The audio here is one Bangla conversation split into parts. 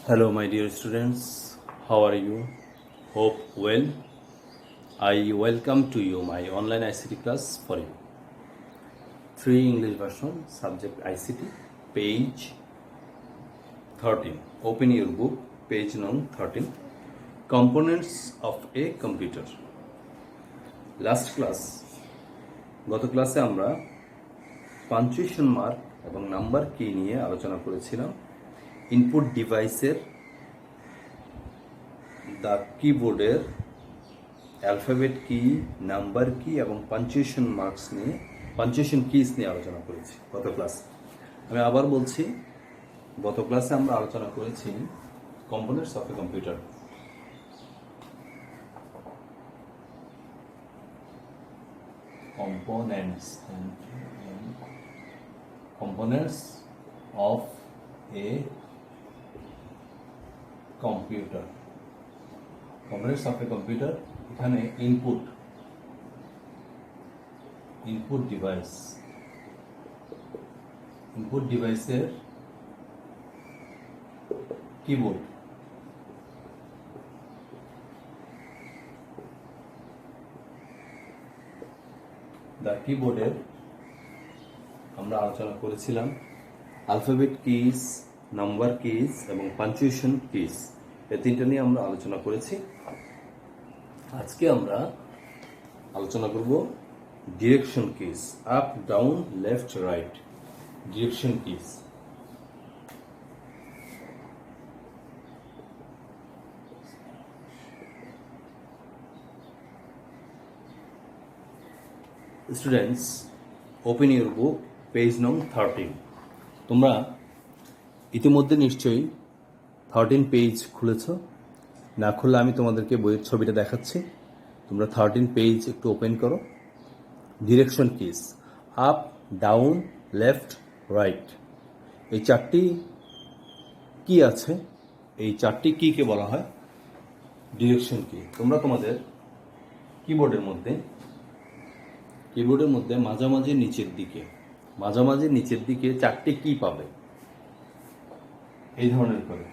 Hello, my dear students. How are you? Hope well. I welcome to you my online ICT class for you. Free English version, subject ICT, page 13. Open your book, page number 13. Components of a computer. Last class, গত ক্লাসে আমরা পাঞ্চুয়েশন মার্ক এবং নাম্বার কি নিয়ে আলোচনা করেছিলাম। ইনপুট ডিভাইসের দ্য কিবোর্ডের অ্যালফাবেট কি, নাম্বার কি এবং পাঞ্চুয়েশন মার্কস নিয়ে, পাঞ্চুয়েশন কিস নিয়ে আলোচনা করেছি গত ক্লাসে। আমি আবার বলছি, গত ক্লাসে আমরা আলোচনা করেছি components of a computer. Components of a computer. Components of a computer, এখানে input ডিভাইসের কিবোর্ড, দ্য কিবোর্ডের আমরা আলোচনা করেছিলাম অ্যালফাবেট কিস, নাম্বার কিস এবং পাঞ্চুয়েশন কিস, এই তিনটা নিয়ে আমরা আলোচনা করেছি। আজকে আমরা আলোচনা করব direction kiss, up down left right, direction kiss. Students, open your book, page নম্বর 13। তোমরা ইতিমধ্যে নিশ্চয়ই 13 পেজ খুলেছ। না খুললে আমি তোমাদেরকে বইয়ের ছবিটা দেখাচ্ছি। তোমরা 13 পেজ একটু ওপেন করো। Direction kiss, up, down, left, right, এই চারটি কি আছে, এই চারটি কিকে বলা হয় ডিরেকশন কি। তোমরা তোমাদের কিবোর্ডের মধ্যে মাঝামাঝি নিচের দিকে চারটি কি পাবে, এই ধরনের করে।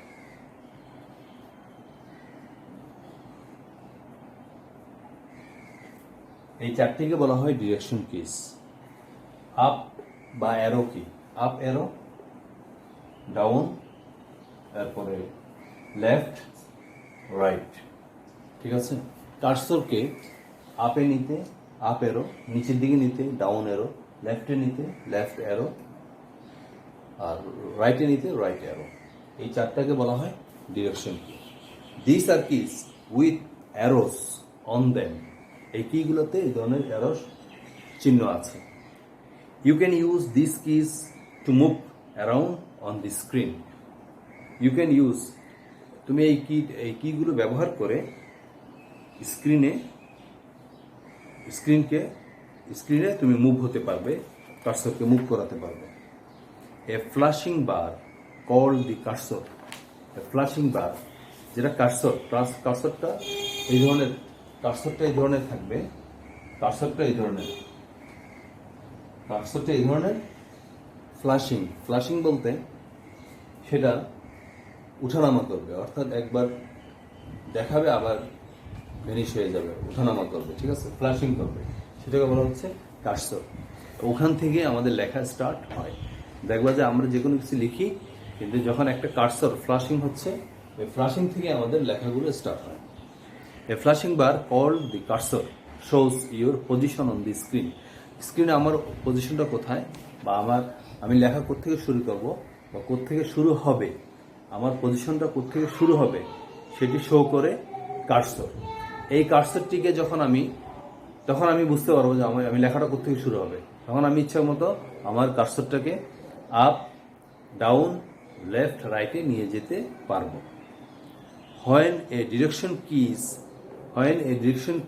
এই চারটিকে বলা হয় ডিরেকশন কিস। আপ বা অ্যারো কি, আপ অ্যারো, ডাউন, তারপরে লেফট, রাইট, ঠিক আছে। কার্সরকে আপে নিতে আপ অ্যারো, নিচের দিকে নিতে ডাউন অ্যারো, লেফটে নিতে লেফট অ্যারো, আর রাইটে নিতে রাইট অ্যারো, এই চারটাকে বলা হয় ডিরেকশন কি। This are keys with arrows on them, এই কিগুলোতে এই ধরনের অ্যারোস চিহ্ন আছে। You can use this keys to move around on the screen. You can use, তুমি এই কিগুলো ব্যবহার করে স্ক্রিনে তুমি মুভ হতে পারবে, কার্সরকে মুভ করাতে পারবে। A flashing bar called the cursor, a flashing bar, যেটা কার্সরটা এই ধরনের, থাকবে, কার্সরটা এই ধরনের ফ্ল্যাশিং বলতে সেটা উঠানামা করবে, অর্থাৎ একবার দেখাবে আবার ভ্যানিশ হয়ে যাবে, ওঠানামা করবে, ঠিক আছে, ফ্ল্যাশিং করবে, সেটাকে বলা হচ্ছে কার্সর। ওখান থেকে আমাদের লেখা স্টার্ট হয়। দেখবা যে আমরা যে কোনো কিছু লিখি, কিন্তু যখন একটা কার্সর ফ্ল্যাশিং হচ্ছে, ওই ফ্ল্যাশিং থেকে আমাদের লেখাগুলো স্টার্ট হয়। A flashing bar called the cursor shows your position on the screen. স্ক্রিনে আমার পজিশনটা কোথায়, বা আমি লেখা কোত্থেকে শুরু করব বা কোত্থেকে শুরু হবে, আমার পজিশনটা কোত্থেকে শুরু হবে সেটি শো করে কার্সর। এই কার্সরটিকে তখন আমি বুঝতে পারবো যে আমি লেখাটা কোত্থেকে শুরু হবে। তখন আমি ইচ্ছা মতো আমার কার্সরটাকে আপ, ডাউন, লেফট, রাইটে নিয়ে যেতে পারবো। When a direction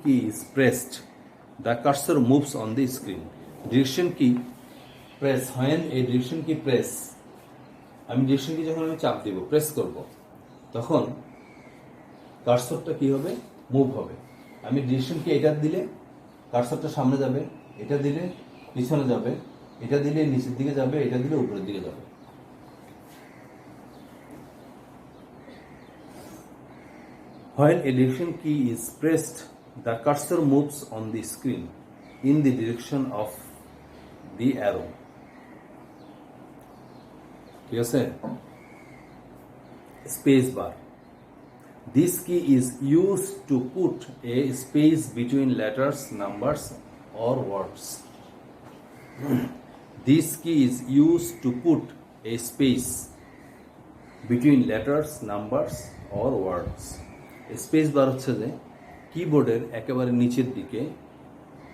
key is pressed, the cursor moves on the screen. Direction key press, when a direction key press, আমি ডিরেকশন কি যখন আমি চাপ দিব, প্রেস করব, তখন কার্সরটা কি হবে, মুভ হবে। আমি ডিরেকশন কি এটা দিলে কার্সরটা সামনে যাবে, এটা দিলে পিছনে যাবে, এটা দিলে নিচের দিকে যাবে, এটা দিলে উপরের দিকে যাবে। When a direction key is pressed, the cursor moves on the screen in the direction of the arrow. ঠিক আছে? Space bar. This key is used to put a space between letters, numbers, or words. This key is used to put a space between letters, numbers, or words. Space bar হচ্ছে যে কিবোর্ডের একেবারে নিচের দিকে,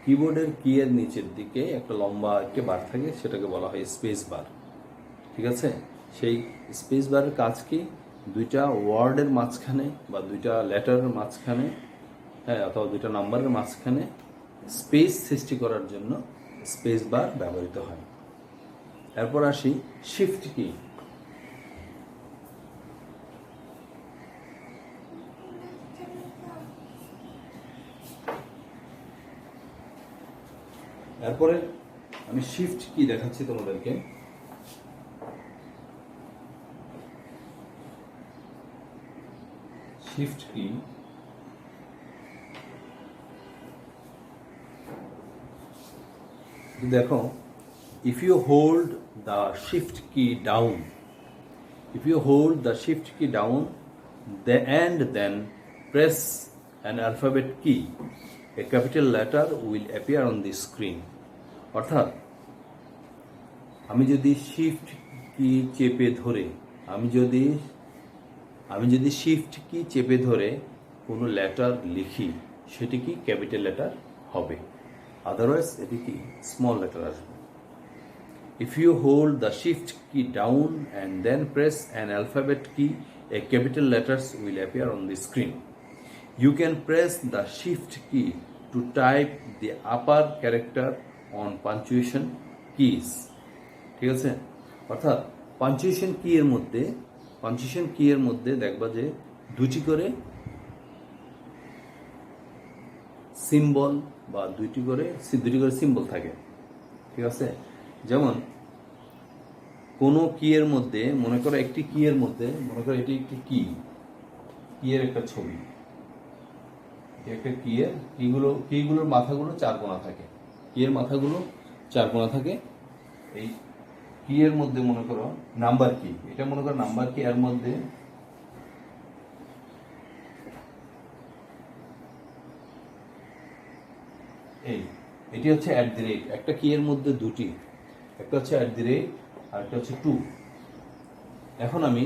কিবোর্ডের কিয়ের নিচের দিকে একটা লম্বা একটা বার থাকে, সেটাকে বলা হয় স্পেস বার। ঠিক আছে? সেই স্পেস বারের কাজ কি? দুইটা ওয়ার্ডের মাঝখানে বা দুইটা লেটারের মাঝখানে, হ্যাঁ, অথবা দুইটা নাম্বারের মাঝখানে স্পেস সৃষ্টি করার জন্য স্পেস বার ব্যবহৃত হয়। এরপর আসি শিফট কি। এরপরে আমি শিফট কি দেখাচ্ছি তোমাদেরকে। শিফট কি দেখো, if you hold the shift key down, and then press an alphabet key, a capital letter will appear on the screen. অর্থাৎ আমি যদি শিফট কি চেপে ধরে শিফট কি চেপে ধরে কোনো লেটার লিখি, সেটি কি ক্যাপিটাল লেটার হবে, আদারওয়াইজ এটি কি স্মল লেটার আসবে। If you hold the shift key down and then press an alphabet key, a capital letters will appear on the screen. You can press the shift key to type the upper character on punctuation keys. ঠিক আছে? অর্থাৎ পাঞ্চুয়েশন কি এর মধ্যে দেখবা যে দুটি করে সিম্বল বা দুটি করে সিম্বল থাকে। ঠিক আছে? যেমন কোনো কি এর মধ্যে মনে করো একটি কি এর মধ্যে মনে করো এটি একটি কি এর একটা ছবি, একটা কিগুলোর মাথাগুলো চার কোণা থাকে, কিয়ের মাথাগুলো চার কোণা থাকে। এই কি এর মধ্যে মনে করো নাম্বার কি, এটা মনে করো নাম্বার কি, এর মধ্যে এটি হচ্ছে @ একটা কি এর মধ্যে দুটি, একটা হচ্ছে @ আর একটা হচ্ছে 2। এখন আমি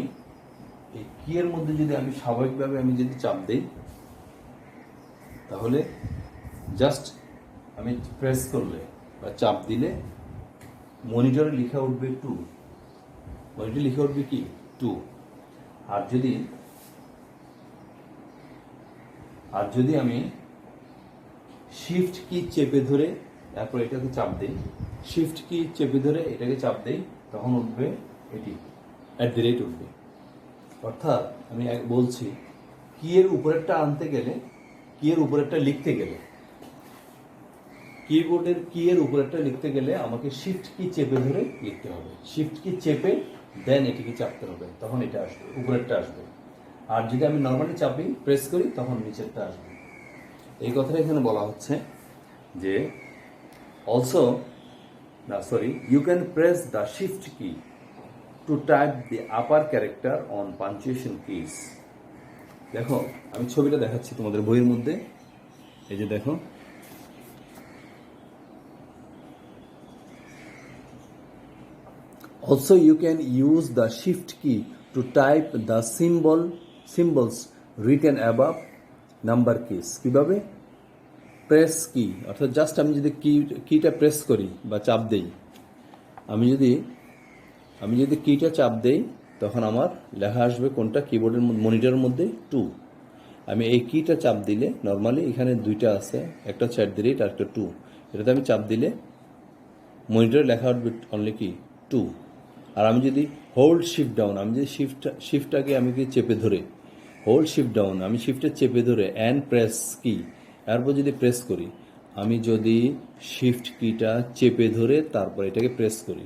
এই কি এর মধ্যে যদি আমি স্বাভাবিকভাবে আমি যদি চাপ দেই, তাহলে জাস্ট আমি প্রেস করলে বা চাপ দিলে মনিটরে লেখা উঠবে 2, মনিটরে লেখা উঠবে কি 2। আর যদি আমি শিফট কি চেপে ধরে তারপর এটাকে চাপ দেই, শিফট কি চেপে ধরে এটাকে চাপ দেই, তখন উঠবে এটি @ উঠবে। অর্থাৎ আমি বলছি কি এর উপরেরটা আনতে গেলে, কি এর উপরেরটা লিখতে গেলে, কিবোর্ডের কি এর উপরেরটা লিখতে গেলে আমাকে শিফট কি চেপে ধরে লিখতে হবে, শিফট কি চেপে দেন এটিকে চাপতে হবে, তখন এটা আসবে, উপরেরটা আসবে। আর যদি আমি নর্মালি চাপি প্রেস করি তখন নিচেরটা আসবে। এই কথাটা এখানে বলা হচ্ছে যে you can press the shift key to type the upper character on punctuation keys. দেখো আমি ছবিটা দেখাচ্ছি তোমাদের বইয়ের মধ্যে, এই যে দেখো, also you can use the shift key to type the symbols written above number keys. কিভাবে? প্রেস কি, অর্থাৎ জাস্ট আমি যদি কিটা প্রেস করি বা চাপ দেই, আমি যদি কিটা চাপ দেই তখন আমার লেখা আসবে কোনটা, কিবোর্ডের মনিটরের মধ্যে 2। আমি এই কিটা চাপ দিলে নর্মালি এখানে দুইটা আছে, একটা হচ্ছে @ আর একটা 2, এটাতে আমি চাপ দিলে মনিটরে লেখা উঠবে অনলি কি 2। আর আমি যদি হোল্ড শিফট ডাউন, আমি যদি শিফটটাকে আমি কি চেপে ধরে হোল্ড শিফট ডাউন, আমি শিফটে চেপে ধরে অ্যান্ড প্রেস কি, এরপর যদি প্রেস করি, আমি যদি শিফট কিটা চেপে ধরে তারপর এটাকে প্রেস করি,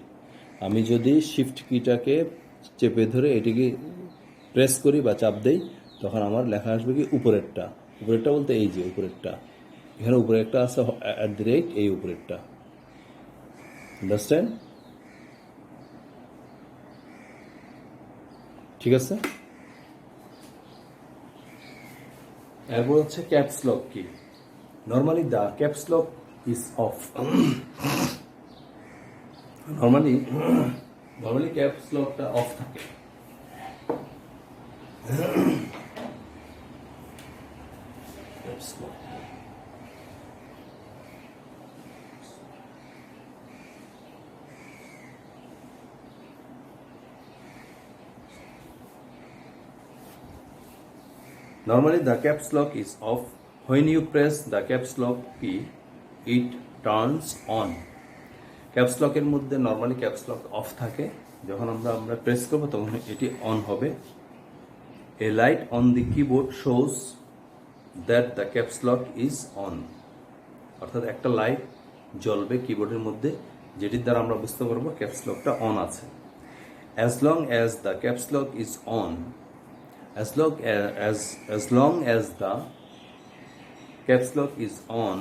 আমি যদি শিফট কিটাকে চেপে ধরে এটিকে প্রেস করি বা চাপ দেই, তখন আমার লেখা আসবে কি উপরেরটা। উপরেরটা বলতে এই যে উপরেরটা, এখানে উপরে একটা আছে @ এই উপরেরটা। আন্ডারস্ট্যান্ড? ঠিক আছে। এরপর হচ্ছে ক্যাপস লক কি। Normally the caps lock is of. Normally caps লকটা অফ থাকে। Caps lock. Normally the caps lock is off. When you press the caps lock key, it turns on. Caps লকের মধ্যে নর্মালি ক্যাপস লক অফ থাকে, যখন আমরা প্রেস করব তখন এটি অন হবে। A light on the keyboard shows that the caps lock is on. অর্থাৎ একটা লাইট জ্বলবে কিবোর্ডের মধ্যে, যেটির দ্বারা আমরা বুঝতে পারবো ক্যাপস লকটা অন আছে। As long as the caps lock is on, as long as the caps lock is on,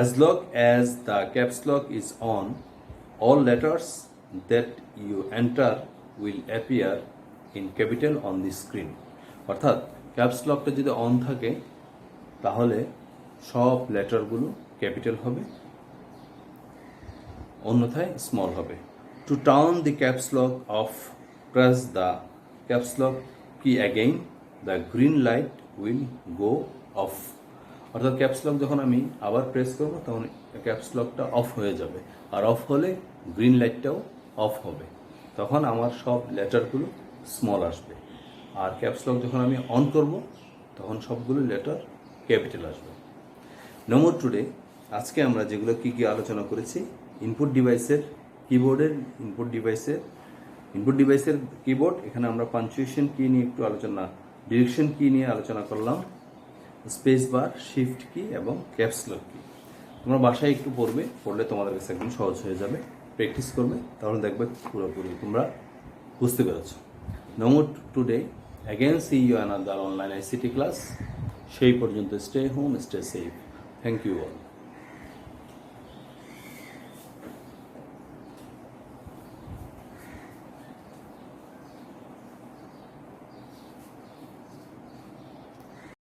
as long as the caps lock is on, all letters that you enter will appear in capital on the screen. অর্থাৎ ক্যাপস লকটা যদি অন থাকে তাহলে সব লেটারগুলো ক্যাপিটাল হবে, অন্যথায় স্মল হবে। To turn the caps lock off, press the caps lock key again, the green light will go off. অর্থাৎ ক্যাপস লক যখন আমি আবার প্রেস করব তখন ক্যাপস লকটা অফ হয়ে যাবে, আর অফ হলে গ্রিন লাইটটাও অফ হবে, তখন আমার সব লেটারগুলো স্মল আসবে। আর ক্যাপস লক যখন আমি অন করব তখন সবগুলো লেটার ক্যাপিটাল আসবে। No more today. আজকে আমরা যেগুলো কী কী আলোচনা করেছি, ইনপুট ডিভাইসের কিবোর্ডের ইনপুট ডিভাইসের কিবোর্ড, এখানে আমরা পাঞ্চুয়েশন কি নিয়ে একটু আলোচনা, ডিরেকশন কি নিয়ে আলোচনা করলাম, স্পেস বার, শিফট কি এবং ক্যাপস লক কি। তোমরা বাসায় একটু পড়লে তোমাদের কাছে একদম সহজ হয়ে যাবে। প্র্যাকটিস করবে, তাহলে দেখবে পুরোপুরি তোমরা বুঝতে পেরেছো। No more today. Again see you another online ICT class. সেই পর্যন্ত stay home, stay safe. Thank you all.